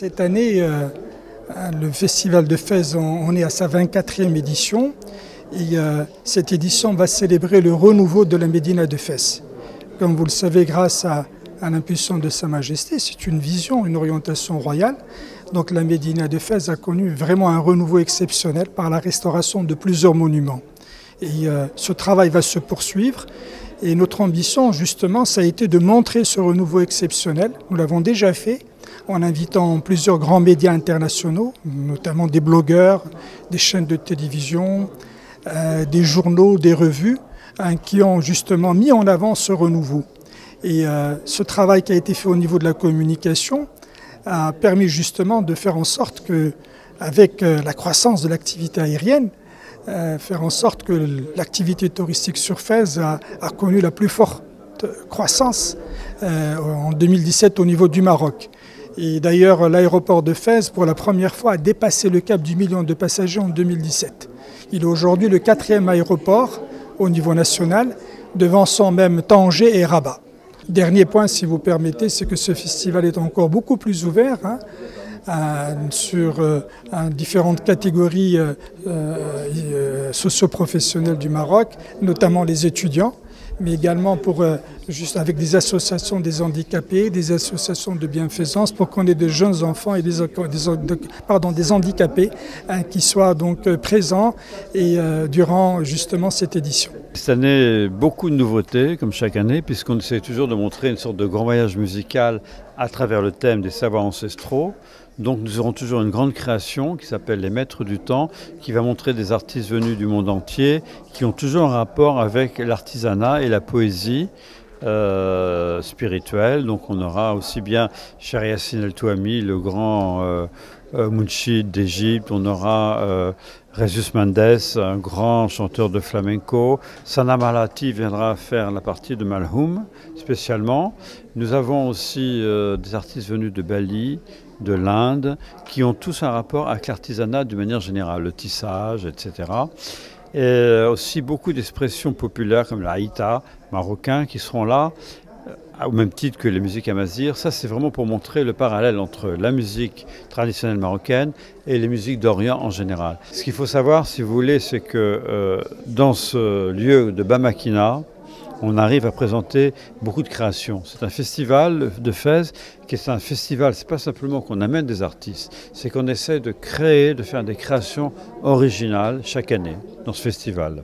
Cette année, le Festival de Fès, on est à sa 24e édition. Et cette édition va célébrer le renouveau de la Médina de Fès. Comme vous le savez, grâce à l'impulsion de Sa Majesté, c'est une vision, une orientation royale. Donc la Médina de Fès a connu vraiment un renouveau exceptionnel par la restauration de plusieurs monuments. Et ce travail va se poursuivre. Et notre ambition, justement, ça a été de montrer ce renouveau exceptionnel. Nous l'avons déjà fait en invitant plusieurs grands médias internationaux, notamment des blogueurs, des chaînes de télévision, des journaux, des revues, qui ont justement mis en avant ce renouveau. Et ce travail qui a été fait au niveau de la communication a permis justement de faire en sorte que, avec la croissance de l'activité aérienne, faire en sorte que l'activité touristique sur Fès a connu la plus forte croissance en 2017 au niveau du Maroc. Et d'ailleurs, l'aéroport de Fès, pour la première fois, a dépassé le cap du million de passagers en 2017. Il est aujourd'hui le 4e aéroport au niveau national, devançant même Tanger et Rabat. Dernier point, si vous permettez, c'est que ce festival est encore beaucoup plus ouvert sur différentes catégories socio-professionnelles du Maroc, notamment les étudiants, mais également juste avec des associations des handicapés, des associations de bienfaisance, pour qu'on ait de jeunes enfants et des handicapés qui soient donc présents et durant justement cette édition. Cette année, beaucoup de nouveautés, comme chaque année, puisqu'on essaie toujours de montrer une sorte de grand voyage musical à travers le thème des savoirs ancestraux. Donc nous aurons toujours une grande création qui s'appelle Les Maîtres du Temps, qui va montrer des artistes venus du monde entier, qui ont toujours un rapport avec l'artisanat et la poésie spirituelle. Donc on aura aussi bien Cheikh Yassine El Touami, le grand Mounchid d'Égypte, on aura Régis Mendes, un grand chanteur de flamenco. Sana Malati viendra faire la partie de Malhoum spécialement. Nous avons aussi des artistes venus de Bali, de l'Inde, qui ont tous un rapport avec l'artisanat d'une manière générale, le tissage, etc. Et aussi beaucoup d'expressions populaires comme l'Aïta marocain qui seront là, au même titre que les musiques amazighes. Ça, c'est vraiment pour montrer le parallèle entre la musique traditionnelle marocaine et les musiques d'Orient en général. Ce qu'il faut savoir, si vous voulez, c'est que dans ce lieu de Bamakina, on arrive à présenter beaucoup de créations. C'est un festival de Fès qui est un festival, c'est pas simplement qu'on amène des artistes, c'est qu'on essaie de créer, de faire des créations originales chaque année dans ce festival.